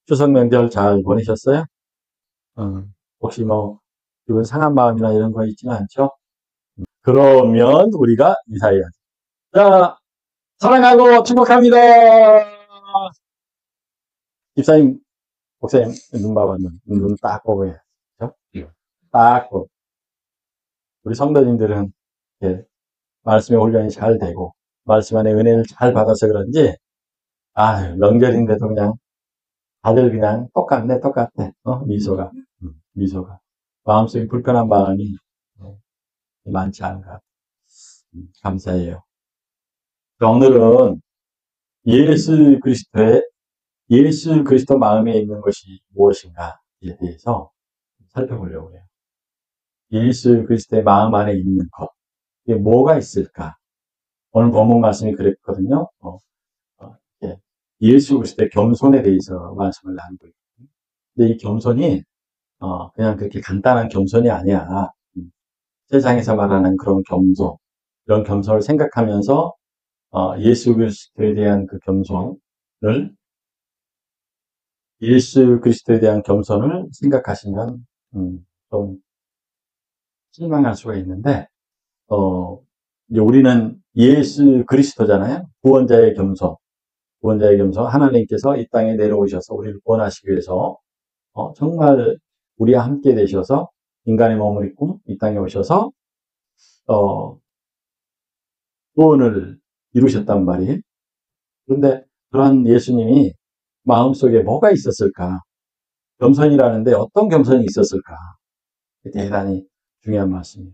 추석 명절 잘 보내셨어요? 혹시 뭐, 기분 상한 마음이나 이런 거 있지는 않죠? 그러면 우리가 인사해야지. 자, 사랑하고 축복합니다. 집사님, 목사님, 눈 봐봐, 눈 딱 보고 해야죠. 딱 보고. 우리 성도님들은 이렇게 말씀의 훈련이 잘 되고, 말씀 안에 은혜를 잘 받아서 그런지, 명절인데도 그냥, 다들 그냥 똑같네. 미소가. 미소가. 마음속에 불편한 마음이 많지 않은가. 감사해요. 오늘은 예수 그리스도 마음에 있는 것이 무엇인가에 대해서 살펴보려고 해요. 예수 그리스도의 마음 안에 있는 것. 이게 뭐가 있을까? 오늘 본문 말씀이 그랬거든요. 예. 예수 그리스도의 겸손에 대해서 말씀을 나누고 있거든요. 근데 이 겸손이, 그냥 그렇게 간단한 겸손이 아니야. 세상에서 말하는 그런 겸손, 이런 겸손을 생각하면서 예수 그리스도에 대한 그 겸손을 예수 그리스도에 대한 겸손을 생각하시면 좀 실망할 수가 있는데 이제 우리는 예수 그리스도잖아요. 구원자의 겸손, 하나님께서 이 땅에 내려오셔서 우리를 구원하시기 위해서 정말 우리와 함께 되셔서 인간의 몸을 입고 이 땅에 오셔서 구원을 이루셨단 말이에요. 그런데 그런 예수님이 마음속에 뭐가 있었을까? 겸손이라는데 어떤 겸손이 있었을까? 대단히 중요한 말씀이에요.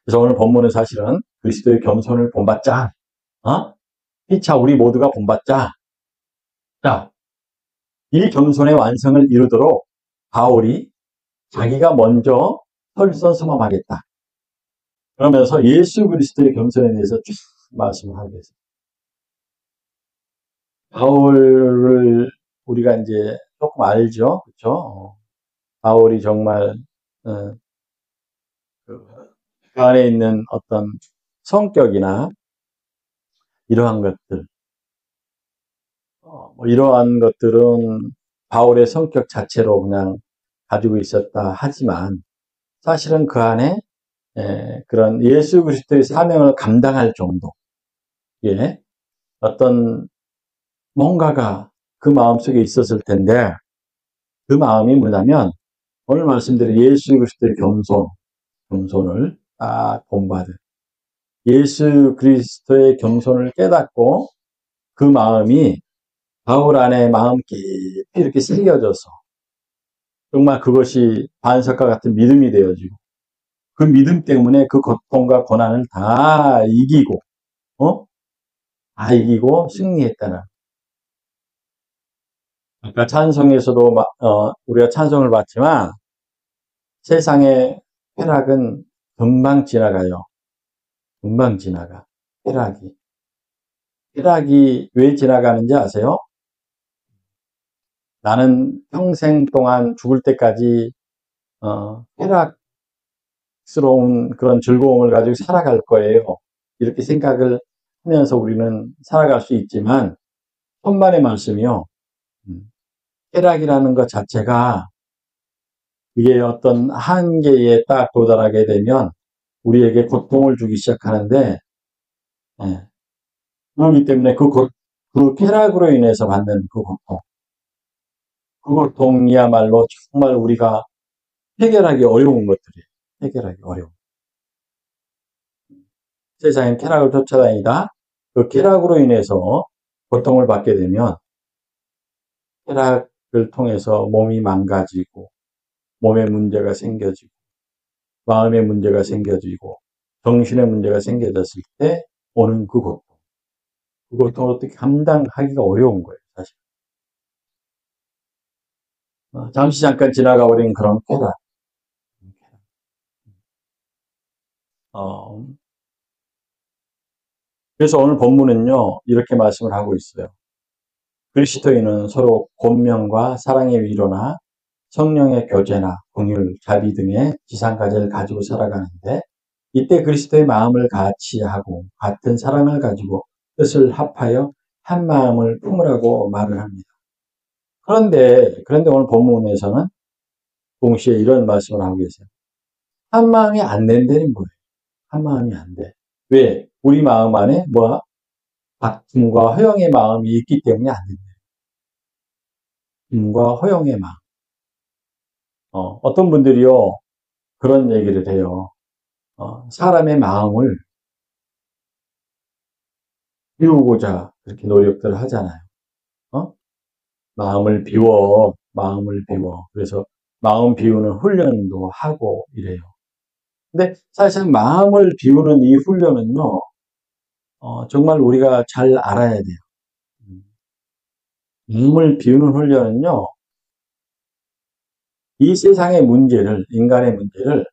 그래서 오늘 본문은 사실은 그리스도의 겸손을 본받자. 피차 우리 모두가 본받자. 자, 이 겸손의 완성을 이루도록 바울이 자기가 먼저 설선수범하겠다. 그러면서 예수 그리스도의 겸손에 대해서 쭉 말씀을 하겠습니다. 바울을 우리가 이제 조금 알죠, 그렇죠? 바울이 정말 그 안에 있는 어떤 성격이나 이러한 것들, 이러한 것들은 바울의 성격 자체로 그냥 가지고 있었다 하지만 사실은 그 안에 그런 예수 그리스도의 사명을 감당할 정도의 어떤 뭔가가 그 마음속에 있었을 텐데 그 마음이 뭐냐면 오늘 말씀드린 예수 그리스도의 겸손을 딱 본받은 예수 그리스도의 겸손을 깨닫고 그 마음이 바울 안에 마음 깊이 이렇게 새겨져서 정말 그것이 반석과 같은 믿음이 되어지고 그 믿음 때문에 그 고통과 고난을 다 이기고 승리했다는. 아까 찬송에서도 우리가 찬송을 받지만 세상의 쾌락은 금방 지나가요. 금방 지나가. 쾌락이 왜 지나가는지 아세요? 나는 평생 동안 죽을 때까지 쾌락스러운 그런 즐거움을 가지고 살아갈 거예요. 이렇게 생각을 하면서 우리는 살아갈 수 있지만 천만의 말씀이요. 쾌락이라는 것 자체가 이게 어떤 한계에 딱 도달하게 되면 우리에게 고통을 주기 시작하는데 그렇기 때문에 그 쾌락으로 인해서 받는 그 고통이야말로 정말 우리가 해결하기 어려운 것들이에요. 해결하기 어려운. 세상엔 쾌락을 쫓아다니다 그 쾌락으로 인해서 고통을 받게 되면 쾌락을 통해서 몸이 망가지고 몸에 문제가 생겨지고 마음의 문제가 생겨지고 정신의 문제가 생겨졌을 때 오는 그 고통을 어떻게 감당하기가 어려운 거예요. 사실. 잠깐 지나가 버린 그런 쾌락. 그래서 오늘 본문은요, 이렇게 말씀을 하고 있어요. 그리스도인은 서로 권면과 사랑의 위로나 성령의 교제나 긍휼, 자비 등의 지상가제를 가지고 살아가는데 이때 그리스도의 마음을 같이 하고 같은 사랑을 가지고 뜻을 합하여 한 마음을 품으라고 말을 합니다. 그런데 오늘 본문에서는 동시에 이런 말씀을 하고 계세요. 한 마음이 안 된다는 거예요. 한 마음이 안 돼. 왜? 우리 마음 안에 뭐야? 다툼과 허영의 마음이 있기 때문에 안 된다. 다툼과 허영의 마음. 어떤 분들이요, 그런 얘기를 해요. 사람의 마음을 비우고자 그렇게 노력들을 하잖아요. 어? 마음을 비워. 그래서 마음 비우는 훈련도 하고 이래요. 근데 사실 마음을 비우는 이 훈련은요, 정말 우리가 잘 알아야 돼요. 마음을 비우는 훈련은요, 이 세상의 문제를, 인간의 문제를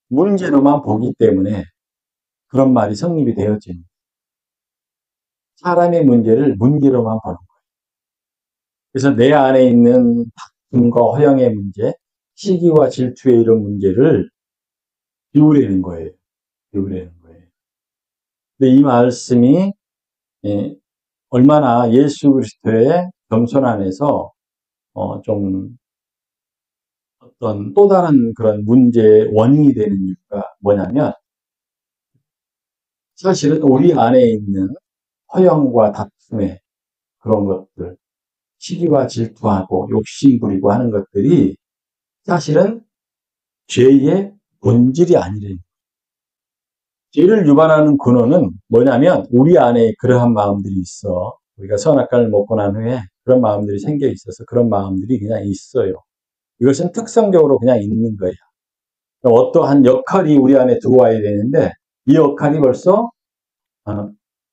문제로만 보기 때문에 그런 말이 성립이 되었지. 사람의 문제를 문제로만 보는 거예요. 그래서 내 안에 있는 다툼과 허영의 문제, 시기와 질투의 이런 문제를 비우려는 거예요. 비우려는 거예요. 근데 이 말씀이 얼마나 예수 그리스도의 겸손 안에서 좀 어떤 또 다른 그런 문제의 원인이 되는 이유가 뭐냐면 사실은 우리 안에 있는 허영과 다툼의 그런 것들, 시기와 질투하고 욕심 부리고 하는 것들이 사실은 죄의 본질이 아니래요. 죄를 유발하는 근원은 뭐냐면 우리 안에 그러한 마음들이 있어. 우리가 선악과를 먹고 난 후에 그런 마음들이 생겨 있어서 그런 마음들이 그냥 있어요. 이것은 특성적으로 그냥 있는 거예요. 어떠한 역할이 우리 안에 들어와야 되는데 이 역할이 벌써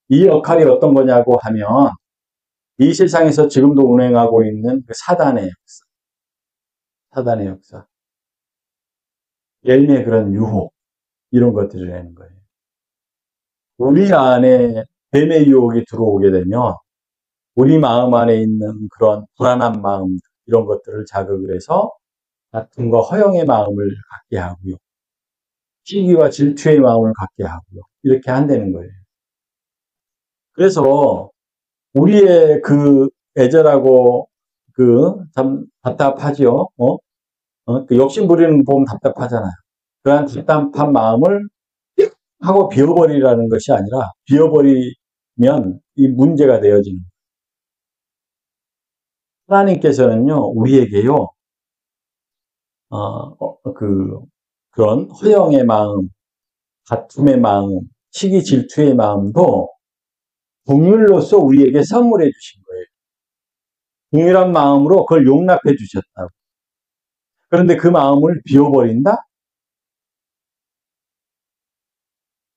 이 역할이 어떤 거냐고 하면 이 세상에서 지금도 운행하고 있는 그 사단의 역사, 열매의 그런 유혹 이런 것들이라는 거예요. 우리 안에 뱀의 유혹이 들어오게 되면 우리 마음 안에 있는 그런 불안한 마음 이런 것들을 자극을 해서 다툼과 허영의 마음을 갖게 하고요. 시기와 질투의 마음을 갖게 하고요. 이렇게 한다는 거예요. 그래서 우리의 그 애절하고 참 답답하지요. 그 욕심 부리는 거 보면 답답하잖아요. 그러한 답답한 마음을 하고 비워버리라는 것이 아니라 비워버리면 이 문제가 되어지는 거예요. 하나님께서는요, 우리에게요, 그런 허영의 마음, 다툼의 마음, 시기 질투의 마음도 긍휼로서 우리에게 선물해 주신 거예요. 긍휼한 마음으로 그걸 용납해 주셨다고. 그런데 그 마음을 비워버린다?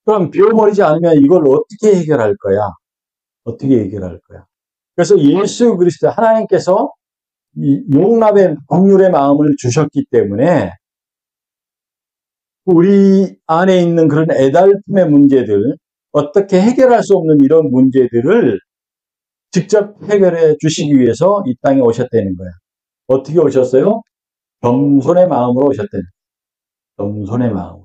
그럼 비워버리지 않으면 이걸 어떻게 해결할 거야? 어떻게 해결할 거야? 그래서 예수 그리스도 하나님께서 이 용납의 긍휼의 마음을 주셨기 때문에 우리 안에 있는 그런 애달픔의 문제들, 어떻게 해결할 수 없는 이런 문제들을 직접 해결해 주시기 위해서 이 땅에 오셨다는 거야. 어떻게 오셨어요? 겸손의 마음으로 오셨다는 거야. 겸손의 마음.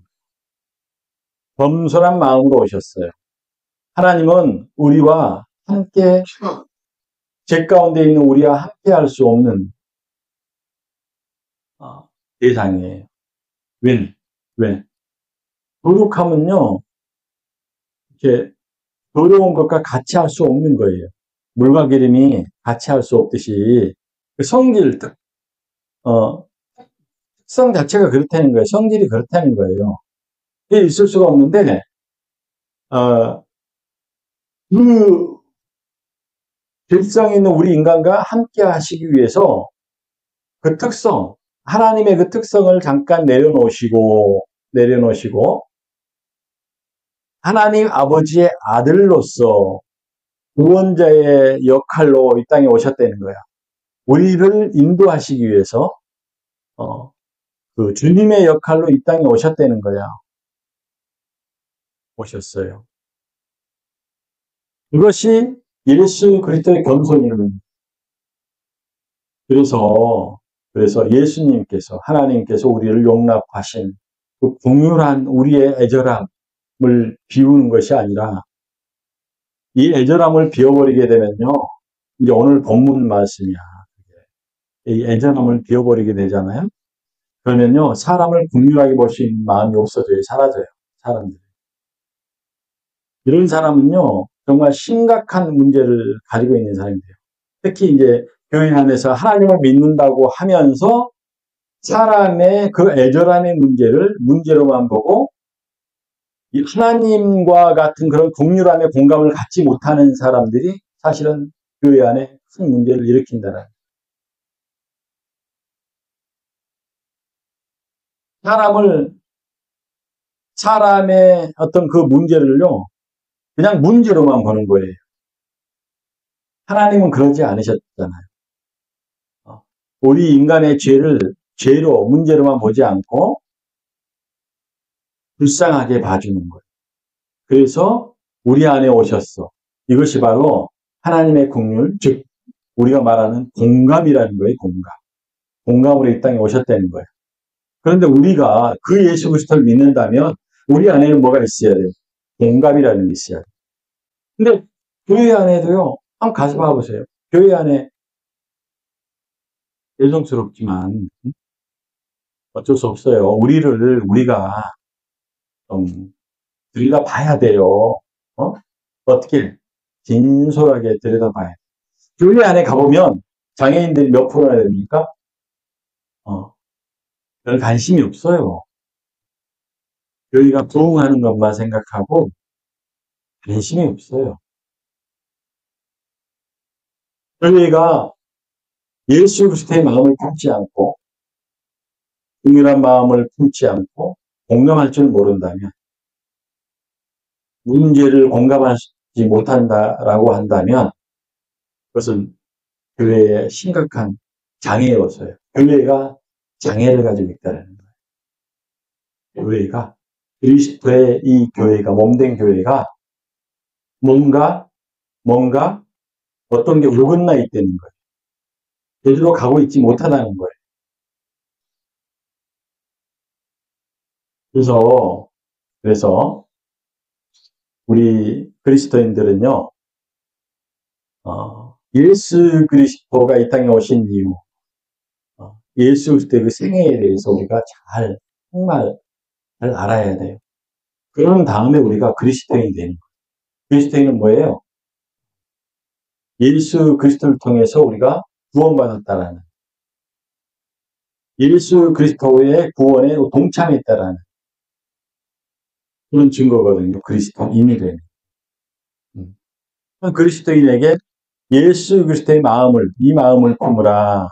겸손한 마음으로 오셨어요. 하나님은 우리와 함께, 죄 가운데 있는 우리와 함께 할 수 없는 대상이에요. 왜? 거룩함은요, 이렇게 더러운 것과 같이 할 수 없는 거예요. 물과 기름이 같이 할 수 없듯이 그 특성 자체가 그렇다는 거예요. 성질이 그렇다는 거예요. 이게 있을 수가 없는데 그 질성 있는 우리 인간과 함께 하시기 위해서 그 특성, 하나님의 그 특성을 잠깐 내려놓으시고 하나님 아버지의 아들로서 구원자의 역할로 이 땅에 오셨다는 거야. 우리를 인도하시기 위해서 그 주님의 역할로 이 땅에 오셨다는 거야. 오셨어요. 이것이 예수 그리스도의 겸손입니다. 그래서 예수님께서 하나님께서 우리를 용납하신 그 긍휼한 우리의 애절함을 비우는 것이 아니라 이 애절함을 비워버리게 되면요. 이제 오늘 본문 말씀이야. 이 애절함을 비워버리게 되잖아요. 그러면요, 사람을 긍휼하게 볼 수 있는 마음이 없어져요. 사라져요. 사람들. 이런 사람은요, 정말 심각한 문제를 가지고 있는 사람이에요. 특히 이제 교회 안에서 하나님을 믿는다고 하면서 사람의 그 애절함의 문제를 문제로만 보고 이 하나님과 같은 그런 긍휼함의 공감을 갖지 못하는 사람들이 사실은 교회 안에 큰 문제를 일으킨다는. 사람의 어떤 그 문제를요, 그냥 문제로만 보는 거예요. 하나님은 그러지 않으셨잖아요. 우리 인간의 죄를 죄로, 문제로만 보지 않고 불쌍하게 봐주는 거예요. 그래서 우리 안에 오셨어. 이것이 바로 하나님의 긍휼, 즉 우리가 말하는 공감이라는 거예요. 공감. 공감으로 이 땅에 오셨다는 거예요. 그런데 우리가 그 예수 그리스도를 믿는다면 우리 안에는 뭐가 있어야 돼요? 공감이라는 게 있어야 돼요. 근데 교회 안에도요. 한번 가서 봐보세요. 교회 안에 죄송스럽지만 어쩔 수 없어요. 우리가 좀 들여다봐야 돼요. 어떻게 진솔하게 들여다봐야 돼요. 교회 안에 가보면 장애인들이 몇 프로나 됩니까? 별 관심이 없어요. 교회가 부흥하는 것만 생각하고 관심이 없어요. 교회가 예수 그리스도의 마음을 품지 않고 긍휼한 마음을 품지 않고 공감할 줄 모른다면 문제를 공감하지 못한다라고 한다면 그것은 교회의 심각한 장애여서요. 교회가 장애를 가지고 있다는 거예요. 교회가 그리스도의 이 교회가 몸된 교회가 뭔가 어떤 게 어긋나 있다는 거예요. 제대로 가고 있지 못하다는 거예요. 그래서 우리 그리스도인들은요, 예수 그리스도가 이 땅에 오신 이유, 예수 그리스도의 그 생애에 대해서 우리가 정말 잘 알아야 돼요. 그런 다음에 우리가 그리스도인이 되는 거예요. 그리스도인은 뭐예요? 예수 그리스도를 통해서 우리가 구원받았다라는, 예수 그리스도의 구원에 동참했다라는 그런 증거거든요. 그리스도인이 되는. 그리스도인에게 예수 그리스도의 이 마음을 품으라.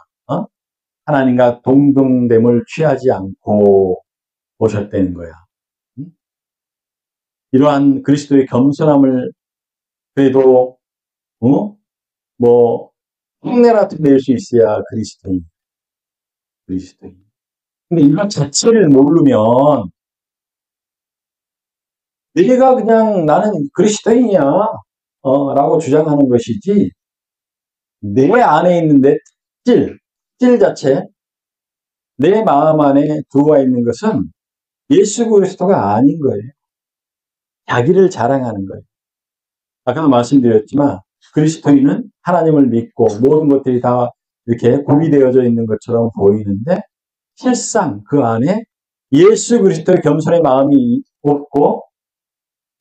하나님과 동등됨을 취하지 않고 오셨다는 거야. 이러한 그리스도의 겸손함을 그래도 흉내라도 낼 수 있어야 그리스도인. 근데 이것 자체를 모르면 내가 그냥 나는 그리스도인이야 라고 주장하는 것이지 내 안에 있는 내 질 자체, 내 마음 안에 들어와 있는 것은 예수 그리스도가 아닌 거예요. 자기를 자랑하는 거예요. 아까도 말씀드렸지만 그리스도인은 하나님을 믿고 모든 것들이 다 이렇게 구비되어져 있는 것처럼 보이는데 실상 그 안에 예수 그리스도의 겸손의 마음이 없고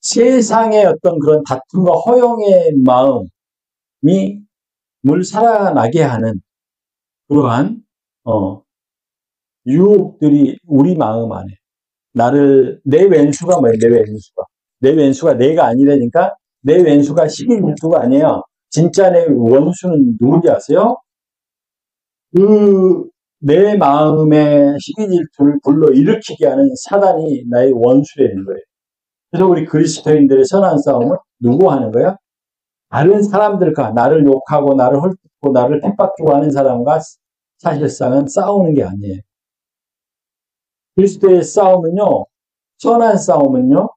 세상의 어떤 그런 다툼과 허영의 마음이 물 살아나게 하는 그러한 유혹들이 우리 마음 안에 내 왼수가 뭐예요? 내 왼수가 내가 아니라니까 내 왼수가 시기질투가 아니에요. 진짜 내 원수는 누군지 아세요? 내 마음의 시기질투를 불러일으키게 하는 사단이 나의 원수라는 거예요. 그래서 우리 그리스도인들의 선한 싸움은 누구 하는 거야? 다른 사람들과 나를 욕하고 나를 헐뜯고 나를 핍박주고 하는 사람과 사실상은 싸우는 게 아니에요. 그리스도의 싸움은요, 선한 싸움은요,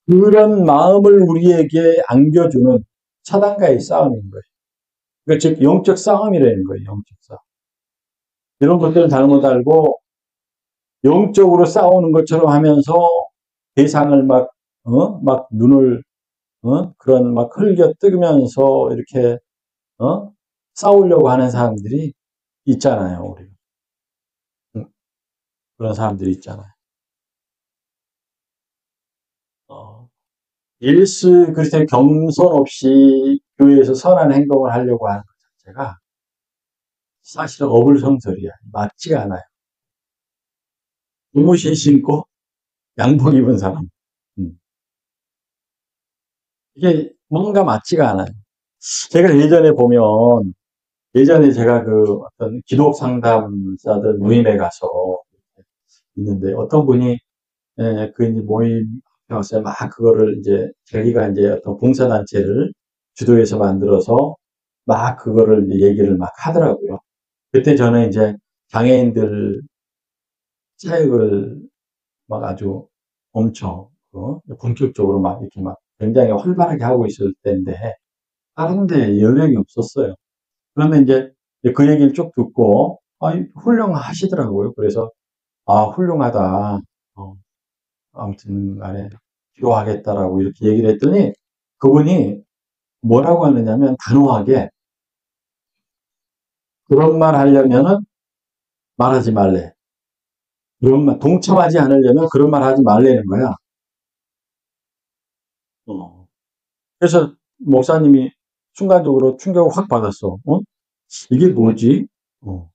그런 마음을 우리에게 안겨주는 사단과의 싸움인 거예요. 그러니까 즉 영적 싸움이라는 거예요. 영적 싸움. 이런 것들을 잘못 알고 영적으로 싸우는 것처럼 하면서 대상을 막 눈을 그런 막 흘겨 뜨면서 이렇게 싸우려고 하는 사람들이 있잖아요, 우리. 그런 사람들이 있잖아요. 어, 예수 그리스도의 겸손 없이 교회에서 선한 행동을 하려고 하는 것 자체가 사실은 어불성설이야. 맞지가 않아요. 고무신 신고 양복 입은 사람. 음. 이게 뭔가 맞지가 않아요. 제가 예전에 제가 그 어떤 기독 상담사들 모임에 가서 있는데 어떤 분이 그 이제 모임 앞에 와서 막 그거를 이제 자기가 이제 어떤 봉사단체를 주도해서 만들어서 막 그거를 이제 얘기를 막 하더라고요. 그때 저는 이제 장애인들 사역을 막 아주 엄청 본격적으로 막 이렇게 막 굉장히 활발하게 하고 있을 때인데 다른 데 연락이 없었어요. 그러면 이제 그 얘기를 쭉 듣고 훌륭하시더라고요. 그래서 훌륭하다. 어, 아무튼 간에 기도하겠다라고 이렇게 얘기를 했더니 그분이 뭐라고 하느냐면 단호하게 그런 말 하려면은 말하지 말래. 그런 말, 동참하지 않으려면 그런 말 하지 말라는 거야. 어. 그래서 목사님이 순간적으로 충격을 확 받았어. 이게 뭐지? 어.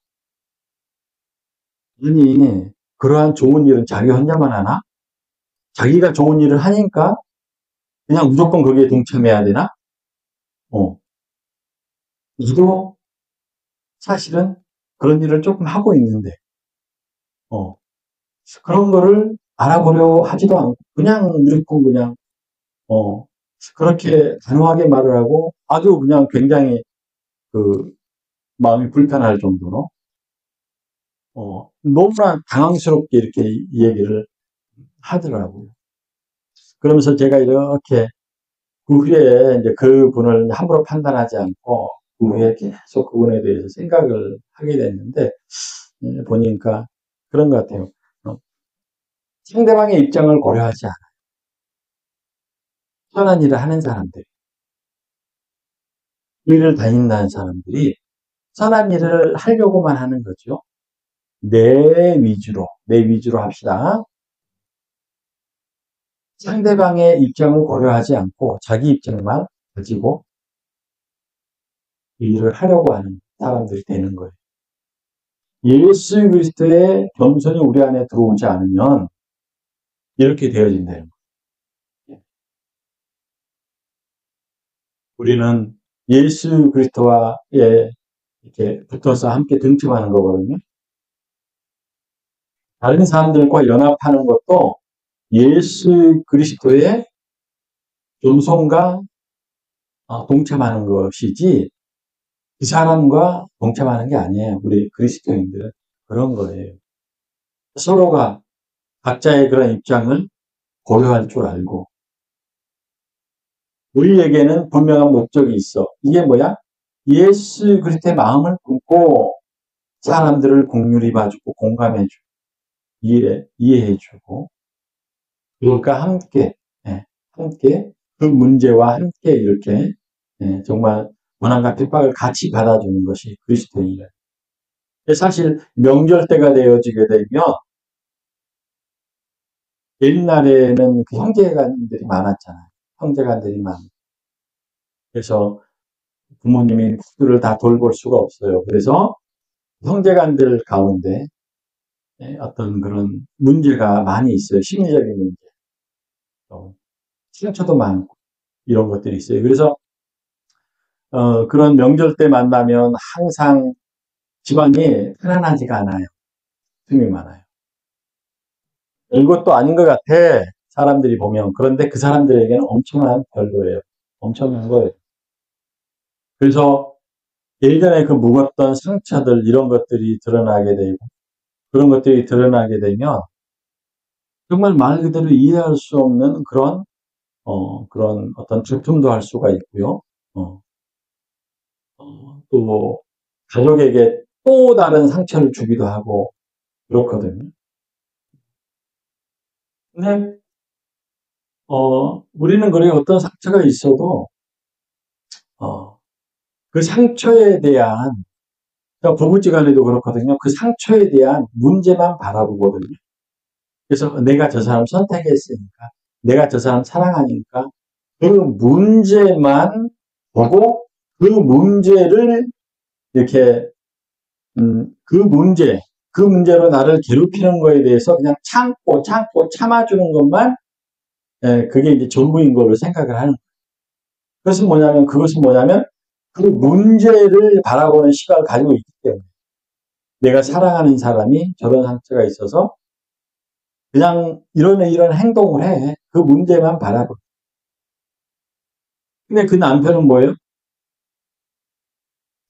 아니, 그러한 좋은 일은 자기 혼자만 하나? 자기가 좋은 일을 하니까 그냥 무조건 거기에 동참해야 되나? 어. 나도 사실은 그런 일을 조금 하고 있는데, 어. 그런 거를 알아보려 하지도 않고, 그냥 무조건 그냥, 어. 그렇게 단호하게 말을 하고, 아주 그냥 굉장히 그 마음이 불편할 정도로, 너무나 당황스럽게 이렇게 얘기를 하더라고요. 그러면서 제가 이렇게 그 후에 이제 그분을 함부로 판단하지 않고 그 후에 계속 그분에 대해서 생각을 하게 됐는데 보니까 그런 것 같아요. 어, 상대방의 입장을 고려하지 않아. 선한 일을 하는 사람들, 일을 다닌다는 사람들이 선한 일을 하려고만 하는 거죠. 내 위주로 합시다. 상대방의 입장을 고려하지 않고 자기 입장만 가지고 일을 하려고 하는 사람들이 되는 거예요. 예수 그리스도의 겸손이 우리 안에 들어오지 않으면 이렇게 되어진다는 거예요. 우리는 예수 그리스도와의 이렇게 붙어서 함께 등침하는 거거든요. 다른 사람들과 연합하는 것도 예수 그리스도의 겸손과 동참하는 것이지 그 사람과 동참하는 게 아니에요. 우리 그리스도인들은 그런 거예요. 서로가 각자의 그런 입장을 고려할 줄 알고 우리에게는 분명한 목적이 있어. 이게 뭐야? 예수 그리스도의 마음을 품고 사람들을 긍휼히 봐주고 공감해주고 이해해주고 그러니까 함께 함께 그 문제와 함께 이렇게 정말 고난과 핍박을 같이 받아주는 것이 그리스도인이에요. 사실 명절 때가 되어지게 되면 옛날에는 그 형제간들이 많았잖아요. 형제간들이 많. 그래서 부모님이 그들을 다 돌볼 수가 없어요. 그래서 형제간들 가운데 어떤 그런 문제가 많이 있어요. 심리적인 문제, 상처도 많고 이런 것들이 있어요. 그래서 그런 명절 때 만나면 항상 집안이 편안하지가 않아요. 숨이 많아요. 별것도 아닌 것 같아. 사람들이 보면. 그런데 그 사람들에게는 엄청난 별거예요. 엄청난 거예요. 그래서 예전에 그 묵었던 상처들 이런 것들이 드러나게 되고 그런 것들이 드러나게 되면 정말 말 그대로 이해할 수 없는 그런 어떤 질투도 할 수가 있고요. 어, 또 가족에게 또 다른 상처를 주기도 하고 그렇거든요. 근데 우리는 그래 어떤 상처가 있어도 어, 그 상처에 대한 그러니까 부부지간에도 그렇거든요. 그 상처에 대한 문제만 바라보거든요. 그래서 내가 저 사람 선택했으니까, 내가 저 사람 사랑하니까 그 문제만 보고 그 문제를 이렇게 그 문제로 나를 괴롭히는 거에 대해서 그냥 참고 참아주는 것만 그게 이제 전부인 걸로 생각을 하는 거예요. 그것은 뭐냐면 그 문제를 바라보는 시각을 가지고 있기 때문에 내가 사랑하는 사람이 저런 상처가 있어서 그냥 이런 행동을 해. 그 문제만 바라보. 근데 그 남편은 뭐예요?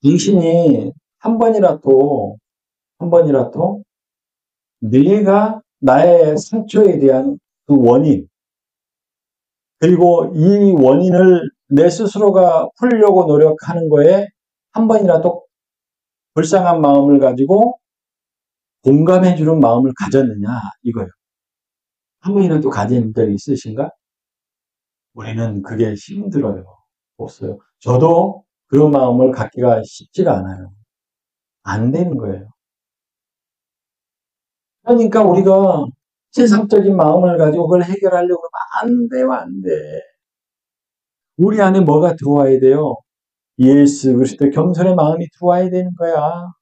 당신이 한 번이라도 네가 나의 상처에 대한 그 원인, 그리고 이 원인을 내 스스로가 풀려고 노력하는 거에 한 번이라도 불쌍한 마음을 가지고 공감해주는 마음을 가졌느냐, 이거예요. 한 번이라도 가진 적이 있으신가? 우리는 그게 힘들어요. 없어요. 저도 그런 마음을 갖기가 쉽지가 않아요. 안 되는 거예요. 그러니까 우리가 세상적인 마음을 가지고 그걸 해결하려고 하면 안 돼요, 안 돼. 우리 안에 뭐가 들어와야 돼요? 예수 그리스도의 겸손의 마음이 들어와야 되는 거야.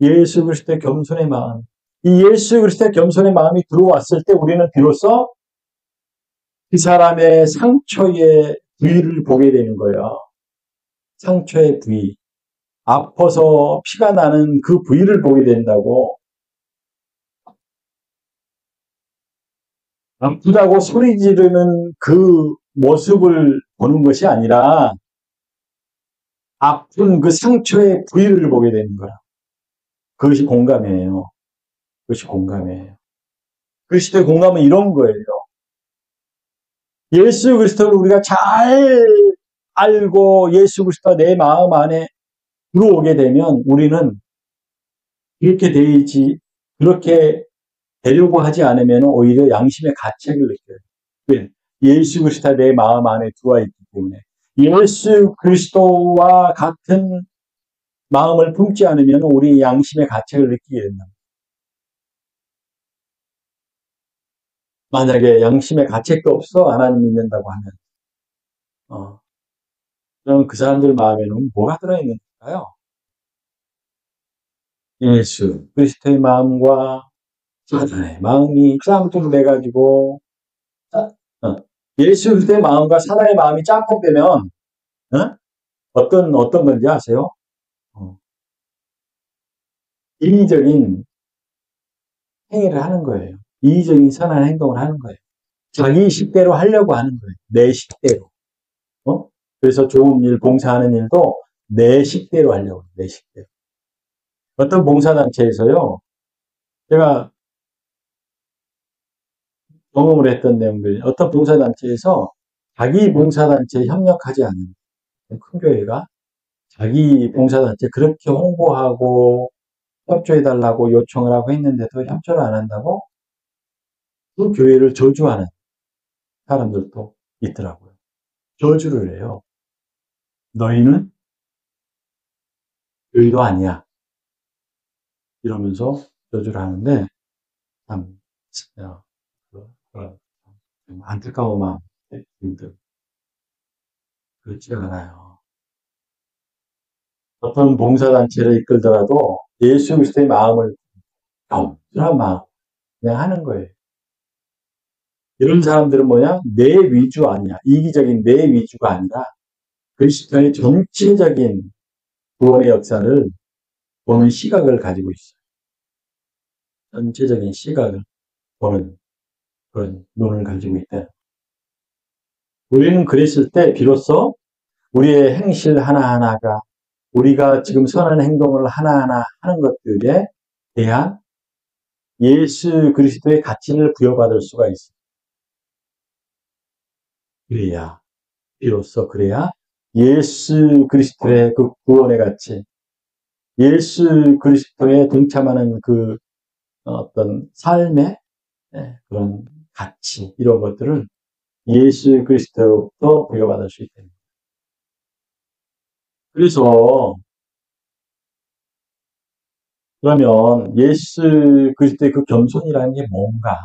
예수 그리스도의 겸손의 마음. 이 예수 그리스도의 겸손의 마음이 들어왔을 때 우리는 비로소 그 사람의 상처의 부위를 보게 되는 거예요. 상처의 부위. 아파서 피가 나는 그 부위를 보게 된다고. 아프다고 소리 지르는 그 모습을 보는 것이 아니라 아픈 그 상처의 부위를 보게 되는 거라. 그것이 공감이에요. 그것이 공감이에요. 그리스도의 공감은 이런 거예요. 예수 그리스도를 우리가 잘 알고 예수 그리스도가 내 마음 안에 들어오게 되면 우리는 그렇게 되려고 하지 않으면 오히려 양심의 가책을 느껴요. 왜? 예수 그리스도가 내 마음 안에 들어와 있기 때문에. 예수 그리스도와 같은 마음을 품지 않으면 우리 양심의 가책을 느끼게 된다. 만약에 양심의 가책도 없어 하나님 믿는다고 하면 그럼 그 사람들 마음에는 뭐가 들어있는 걸까요? 예수 그리스도의 마음과 사단의 마음이 짬뽕돼가지고 예수 그리스도의 마음과 사단의 마음이 짬뽕되면 어떤 건지 아세요? 인위적인 행위를 하는 거예요. 이의적인 선한 행동을 하는 거예요. 자기 식대로 하려고 하는 거예요. 내 식대로. 그래서 좋은 일, 봉사하는 일도 내 식대로 하려고 해요. 내 식대로. 어떤 봉사단체에서요. 제가 경험을 했던 내용들, 어떤 봉사단체에서 자기 봉사단체에 협력하지 않는 큰 교회가 자기 봉사단체 그렇게 홍보하고 협조해달라고 요청을 하고 했는데도 협조를 안 한다고 그 교회를 저주하는 사람들도 있더라고요. 저주를 해요. 너희는 교회도 아니야. 이러면서 저주를 하는데 참 안타까운 마음들 그렇지 않아요. 어떤 봉사단체를 이끌더라도 예수 그리스도의 마음을 겸손한 마음 그냥 하는 거예요. 이런 사람들은 뭐냐? 내 위주 아니야. 이기적인 내 위주가 아니라 그리스도의 전체적인 구원의 역사를 보는 시각을 가지고 있어요. 전체적인 시각을 보는 그런 눈을 가지고 있다. 우리는 그랬을 때 비로소 우리의 행실 하나하나가 우리가 지금 선한 행동을 하나하나 하는 것들에 대한 예수 그리스도의 가치를 부여받을 수가 있어요. 그래야 예수 그리스도의 그 구원의 가치, 예수 그리스도에 동참하는 그 어떤 삶의 그런 가치, 이런 것들을 예수 그리스도로부터 부여받을 수 있다. 그래서 그러면 예수 그리스도의 그 겸손이라는 게 뭔가?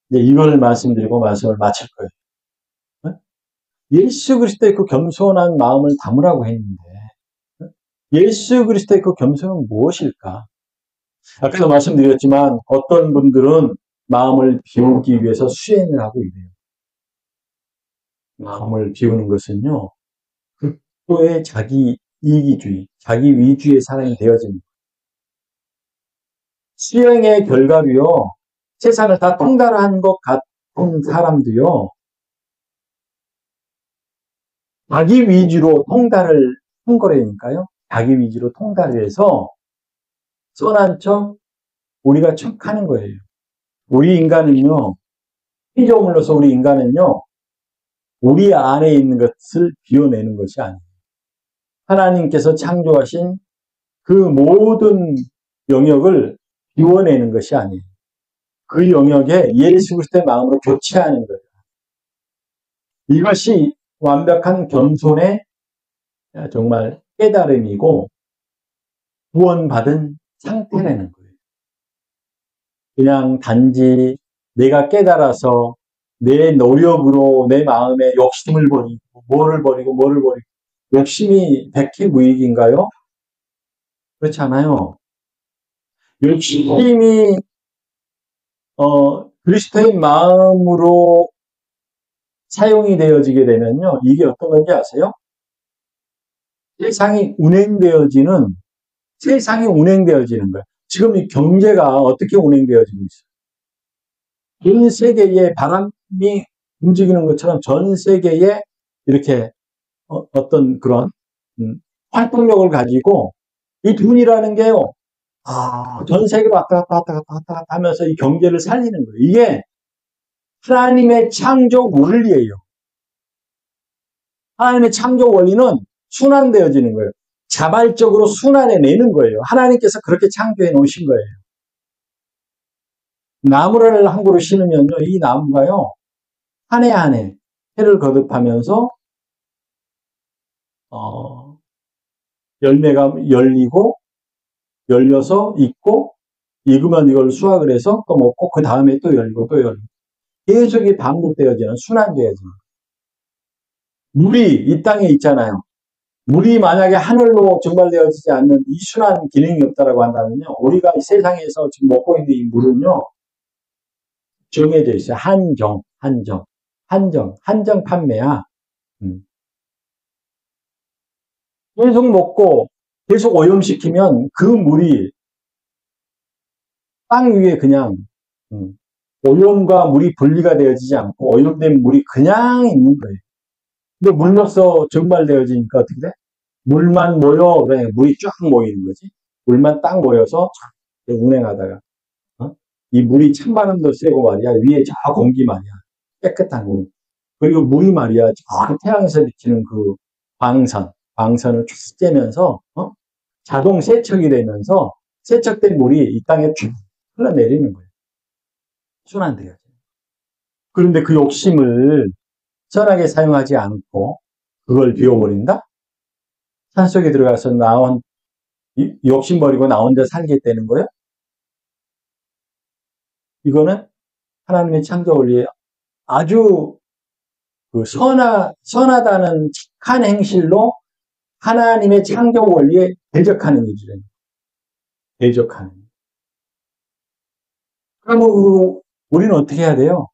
이제 이걸 말씀드리고 말씀을 마칠 거예요. 예수 그리스도의 그 겸손한 마음을 담으라고 했는데 예수 그리스도의 그 겸손은 무엇일까? 아까도 말씀드렸지만 어떤 분들은 마음을 비우기 위해서 수행을 하고 이래요. 마음을 비우는 것은요. 극도의 자기 이기주의, 자기 위주의 사람이 되어집니다. 수행의 결과로요. 세상을 다 통달한 것 같은 사람도요. 자기 위주로 통달을 한 거라니까요. 자기 위주로 통달을 해서 선한 척 우리가 척하는 거예요. 우리 인간은요. 피조물로서 우리 인간은요. 우리 안에 있는 것을 비워내는 것이 아니에요. 하나님께서 창조하신 그 모든 영역을 비워내는 것이 아니에요. 그 영역에 예수 그리스도의 마음으로 교체하는 거예요. 이것이 완벽한 겸손의 정말 깨달음이고 구원받은 상태라는 거예요. 그냥 단지 내가 깨달아서 내 노력으로 내 마음에 욕심을 버리고 뭐를 버리고 욕심이 백해무익인가요? 그렇지 않아요. 욕심이 그리스도의 마음으로 사용이 되어지게 되면요. 이게 어떤 건지 아세요? 세상이 운행되어지는 거예요. 지금 이 경제가 어떻게 운행되어지고 있어요? 전 세계에 바람이 움직이는 것처럼 전 세계에 이렇게 어떤 그런 활동력을 가지고 이 돈이라는 게요. 전 세계로 왔다 갔다 하면서 이 경제를 살리는 거예요. 이게 하나님의 창조 원리예요. 하나님의 창조 원리는 순환되어지는 거예요. 자발적으로 순환해내는 거예요. 하나님께서 그렇게 창조해 놓으신 거예요. 나무를 한 그루 심으면요. 이 나무가요. 한 해 한 해 해를 거듭하면서 열매가 열리고 열려서 익고 익으면 이걸 수확을 해서 또 먹고 그 다음에 또 열리고 또 열리고 계속 이 반복되어지는 순환되어지는 물이 이 땅에 있잖아요. 물이 만약에 하늘로 증발되어지지 않는 이 순환 기능이 없다라고 한다면요. 우리가 이 세상에서 지금 먹고 있는 이 물은요. 정해져 있어요. 한정 판매야. 계속 먹고 계속 오염시키면 그 물이 땅 위에 그냥 오염과 물이 분리가 되어지지 않고 오염된 물이 그냥 있는 거예요. 근데 물로서 증발되어지니까 어떻게 돼? 물만 모여, 그래, 물이 쫙 모이는 거지. 물만 딱 모여서 운행하다가 이 물이 찬바람도 쐬고 말이야. 위에 저 공기 말이야. 깨끗한 물. 그리고 물이 말이야. 저 태양에서 비치는 그 방선을 쭉 쬐면서 자동 세척이 되면서 세척된 물이 이 땅에 쭉 흘러내리는 거예요. 순환돼요. 그런데 그 욕심을 선하게 사용하지 않고 그걸 비워버린다? 산속에 들어가서 욕심 버리고 나 혼자 살겠다는 거예요? 이거는 하나님의 창조 원리에 아주 그 선하다는 착한 행실로 하나님의 창조 원리에 대적하는 일이래요. 대적하는. 그럼 우리는 어떻게 해야 돼요?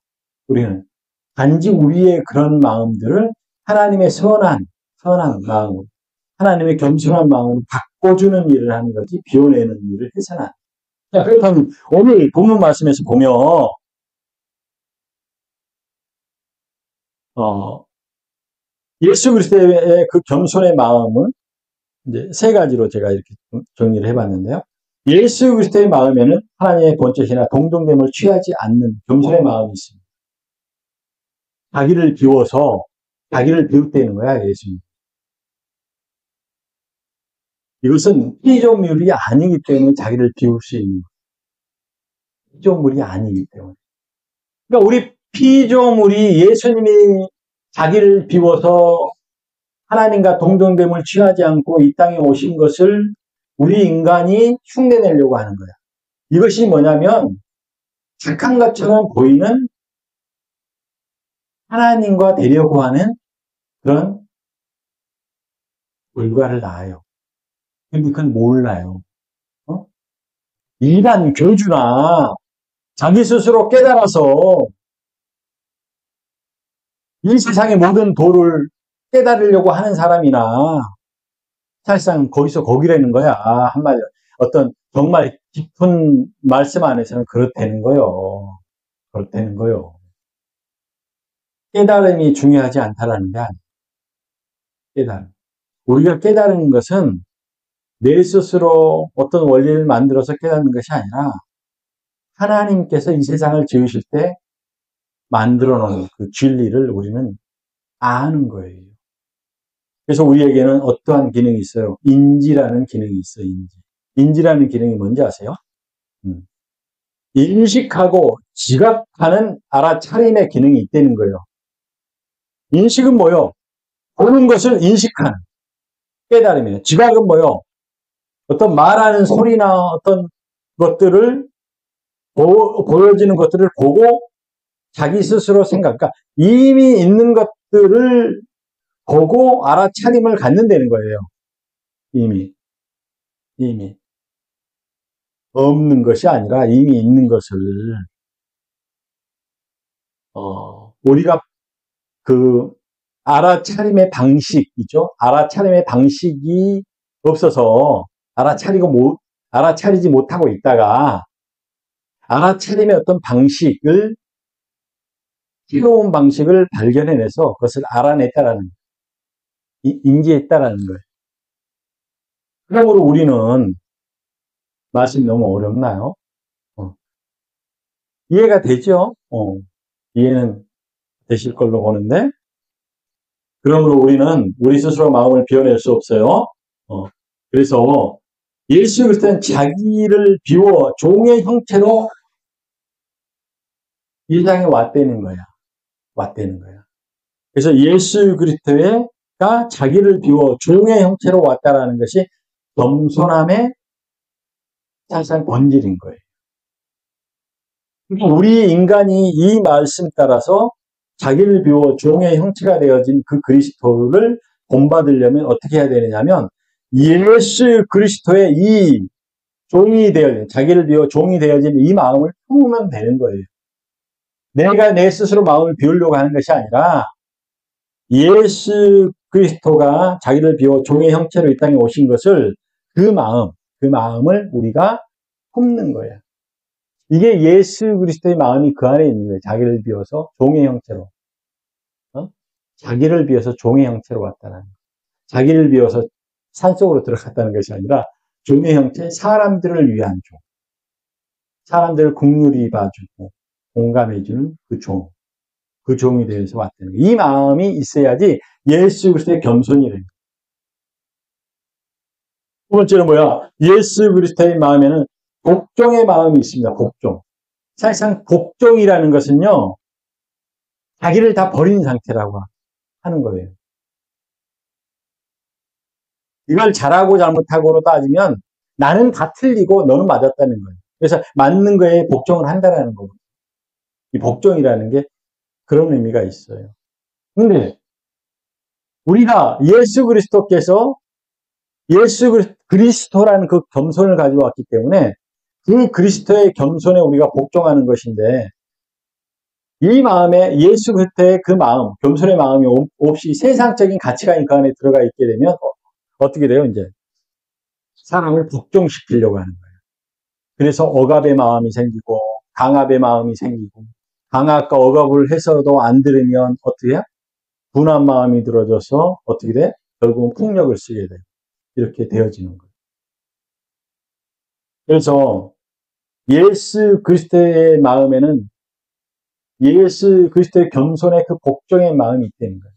우리는 단지 우리의 그런 마음들을 하나님의 선한 마음으로 하나님의 겸손한 마음으로 바꿔주는 일을 하는 거지 비워내는 일을 해서는 안 돼. 자, 그렇다면 오늘 본문 말씀에서 보면 예수 그리스도의 그 겸손의 마음은 이제 세 가지로 제가 이렇게 정리를 해봤는데요. 예수 그리스도의 마음에는 하나님의 본chất이나 동정됨을 취하지 않는 겸손의 마음이 있습니다. 자기를 비워서 자기를 비웃대는 거야, 예수님. 이것은 피조물이 아니기 때문에 자기를 비울 수 있는 거예요. 피조물이 아니기 때문에. 그러니까 우리 피조물이 예수님이 자기를 비워서 하나님과 동정됨을 취하지 않고 이 땅에 오신 것을 우리 인간이 흉내내려고 하는 거야. 이것이 뭐냐면 착한 것처럼 보이는 하나님과 되려고 하는 그런 결과를 낳아요. 근데 그건 몰라요. 일반 교주나 자기 스스로 깨달아서 이 세상의 모든 도를 깨달으려고 하는 사람이나 사실상 거기서 거기라는 거야. 한마디로 어떤 정말 깊은 말씀 안에서는 그렇다는 거요. 그렇다는 거요. 깨달음이 중요하지 않다라는 게 아니에요. 깨달음. 우리가 깨달은 것은 내 스스로 어떤 원리를 만들어서 깨닫는 것이 아니라 하나님께서 이 세상을 지으실 때 만들어 놓은 그 진리를 우리는 아는 거예요. 그래서 우리에게는 어떠한 기능이 있어요? 인지라는 기능이 있어요. 인지라는 기능이 뭔지 아세요? 인식하고 지각하는 알아차림의 기능이 있다는 거예요. 인식은 뭐요? 보는 것을 인식하는 깨달음이에요. 지각은 뭐요? 어떤 말하는 소리나 어떤 것들을 보여지는 것들을 보고 자기 스스로 생각, 그러니까 이미 있는 것들을 보고 알아차림을 갖는다는 거예요. 이미 없는 것이 아니라 이미 있는 것을 우리가 그 알아차림의 방식이죠. 알아차림의 방식이 없어서 알아차리지 못하고 있다가 알아차림의 어떤 방식을 새로운 방식을 발견해내서 그것을 알아냈다라는 인지했다라는 거예요. 그러므로 우리는 말씀이 너무 어렵나요? 이해가 되죠? 이해는 되실 걸로 보는데 그러므로 우리는 우리 스스로 마음을 비워낼 수 없어요. 그래서 예수 그리스도는 자기를 비워 종의 형체로 이 세상에 왔다는 거야. 그래서 예수 그리스도가 자기를 비워 종의 형체로 왔다라는 것이 겸손함의 사실상 본질인 거예요. 우리 인간이 이 말씀 따라서 자기를 비워 종의 형체가 되어진 그 그리스도를 본받으려면 어떻게 해야 되느냐면 예수 그리스도의 이 종이 되어진 자기를 비워 종이 되어진 이 마음을 품으면 되는 거예요. 내가 내 스스로 마음을 비우려고 하는 것이 아니라 예수 그리스도가 자기를 비워 종의 형체로 이 땅에 오신 것을 그 마음을 우리가 품는 거예요. 이게 예수 그리스도의 마음이 그 안에 있는 거예요. 자기를 비워서 종의 형체로. 자기를 비워서 종의 형체로 왔다는 거예요. 자기를 비워서 산속으로 들어갔다는 것이 아니라 종의 형체, 사람들을 위한 종. 사람들을 긍휼히 봐주고 공감해주는 그 종. 그 종이 되어서 왔다는 거예요. 이 마음이 있어야지 예수 그리스도의 겸손이 됩니다. 두 번째는 뭐야? 예수 그리스도의 마음에는 복종의 마음이 있습니다. 복종. 사실상 복종이라는 것은요. 자기를 다 버린 상태라고 하는 거예요. 이걸 잘하고 잘못하고로 따지면 나는 다 틀리고 너는 맞았다는 거예요. 그래서 맞는 거에 복종을 한다는 거거든요. 이 복종이라는 게 그런 의미가 있어요. 근데 우리가 예수 그리스도라는 그 겸손을 가지고 왔기 때문에 그 그리스도의 겸손에 우리가 복종하는 것인데 이 마음에 예수 그리스도의 그 마음, 겸손의 마음이 없이 세상적인 가치가 그 안에 들어가 있게 되면 어떻게 돼요? 이제 사람을 복종시키려고 하는 거예요. 그래서 억압의 마음이 생기고 강압의 마음이 생기고 강압과 억압을 해서도 안 들으면 어떻게 해요? 분한 마음이 들어져서 어떻게 돼? 결국은 폭력을 쓰게 돼요. 이렇게 되어지는 거예요. 그래서 예수 그리스도의 마음에는 예수 그리스도의 겸손의 그 복종의 마음이 있다는 거예요.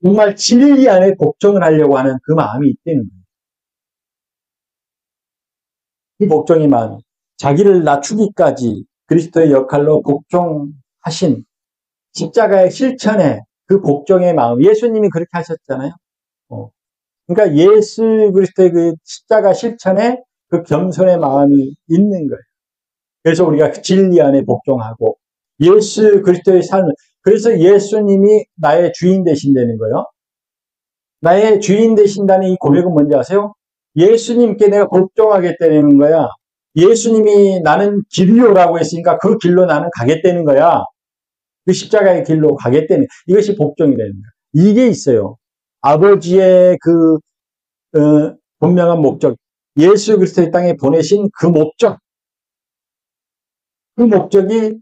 정말 진리 안에 복종을 하려고 하는 그 마음이 있다는 거예요. 이 복종의 마음, 자기를 낮추기까지 그리스도의 역할로 복종하신 십자가의 실천에 그 복종의 마음, 예수님이 그렇게 하셨잖아요. 그러니까 예수 그리스도의 그 십자가 실천에 그 겸손의 마음이 있는 거예요. 그래서 우리가 그 진리 안에 복종하고 예수 그리스도의 삶을, 그래서 예수님이 나의 주인 되신다는 거예요. 나의 주인 되신다는 이 고백은 뭔지 아세요? 예수님께 내가 복종하겠다는 거야. 예수님이 나는 길이요라고 했으니까 그 길로 나는 가겠다는 거야. 그 십자가의 길로 가겠다는, 이것이 복종이라는 거야. 이게 있어요. 아버지의 그 분명한 목적, 예수 그리스도의 땅에 보내신 그 목적, 그 목적이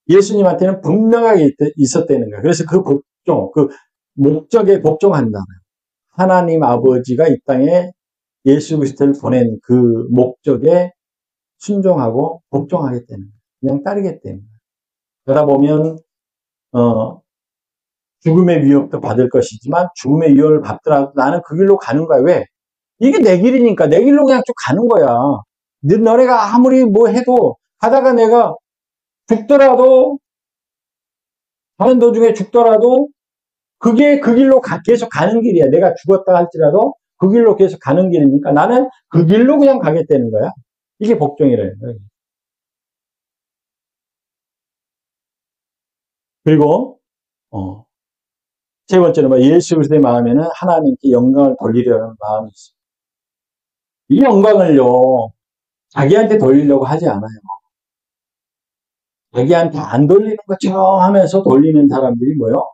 예수님한테는 분명하게 있었다는 거예요. 그래서 그 복종, 그 목적에 복종한다. 하나님 아버지가 이 땅에 예수 그리스도를 보낸 그 목적에 순종하고 복종하겠다는 거예요. 그냥 따르겠다는 거예요. 그러다 보면 죽음의 위협도 받을 것이지만 죽음의 위협을 받더라도 나는 그 길로 가는 거야. 왜? 이게 내 길이니까 내 길로 그냥 쭉 가는 거야. 너네가 아무리 뭐 해도 가다가 내가 죽더라도, 가는 도중에 죽더라도 그게 그 길로 계속 가는 길이야. 내가 죽었다 할지라도 그 길로 계속 가는 길이니까 나는 그 길로 그냥 가겠다는 거야. 이게 복종이래요. 그리고 세 번째는 뭐 예수 그리스도의 마음에는 하나님께 영광을 돌리려는 마음이 있습니다. 이 영광을요, 자기한테 돌리려고 하지 않아요. 자기한테 안 돌리는 것처럼 하면서 돌리는 사람들이 뭐요?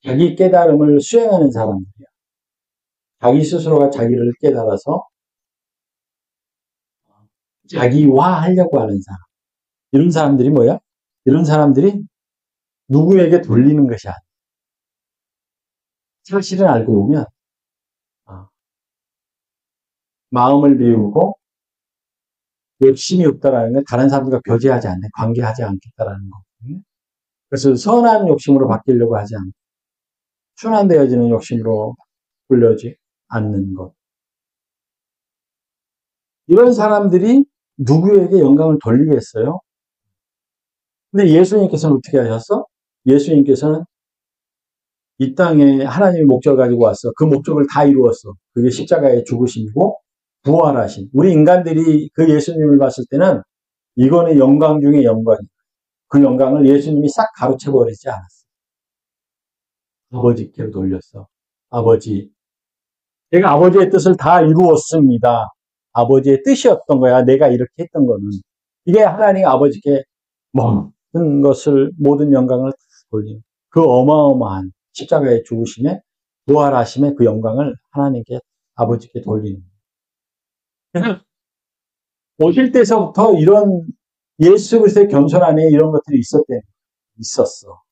자기 깨달음을 수행하는 사람들이야. 자기 스스로가 자기를 깨달아서 자기화하려고 하는 사람. 이런 사람들이 뭐야? 이런 사람들이 누구에게 돌리는 것이 아니야. 사실을 알고 보면 마음을 비우고 욕심이 없다라는 건 다른 사람들과 교제하지 않는, 관계하지 않겠다라는 거거든요. 그래서 선한 욕심으로 바뀌려고 하지 않고 순환되어지는 욕심으로 불려지 않는 것. 이런 사람들이 누구에게 영광을 돌리겠어요? 근데 예수님께서는 어떻게 하셨어? 예수님께서는 이 땅에 하나님의 목적을 가지고 왔어. 그 목적을 다 이루었어. 그게 십자가의 죽으심이고 부활하신. 우리 인간들이 그 예수님을 봤을 때는 이거는 영광 중에 영광이야. 그 영광을 예수님이 싹 가로채버리지 않았어. 아버지께로 돌렸어. 아버지, 내가 아버지의 뜻을 다 이루었습니다. 아버지의 뜻이었던 거야. 내가 이렇게 했던 거는. 이게 하나님 아버지께 모든 것을, 모든 영광을 돌리는 그 어마어마한 십자가의 죽으심에 부활하심의 그 영광을 하나님께, 아버지께 돌리는 거예요. 오실 때서부터 이런 예수 그리스도의 겸손 안에 이런 것들이 있었어.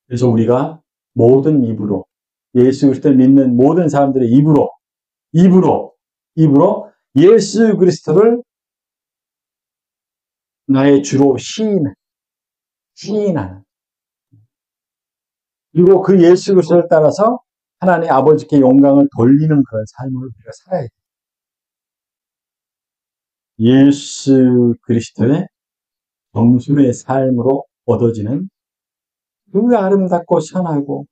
그래서 우리가 모든 입으로, 예수 그리스도를 믿는 모든 사람들의 입으로 예수 그리스도를 나의 주로 시인하는. 그리고 그 예수 그리스도를 따라서 하나님 아버지께 영광을 돌리는 그런 삶을 우리가 살아야 돼요. 예수 그리스도의 정순의 삶으로 얻어지는 그 아름답고 선하고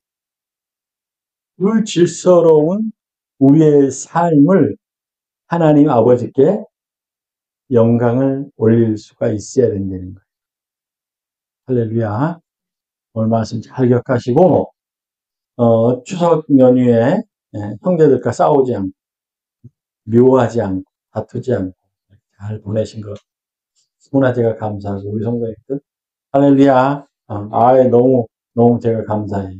그 질서로운 우리의 삶을 하나님 아버지께 영광을 올릴 수가 있어야 된다는 거예요. 할렐루야. 오늘 말씀 잘 기억하시고 추석 연휴에 형제들과 싸우지 않고 미워하지 않고 다투지 않고 잘 보내신 것 너무나 제가 감사하고 우리 성도님들 할렐루야. 너무 제가 감사해요.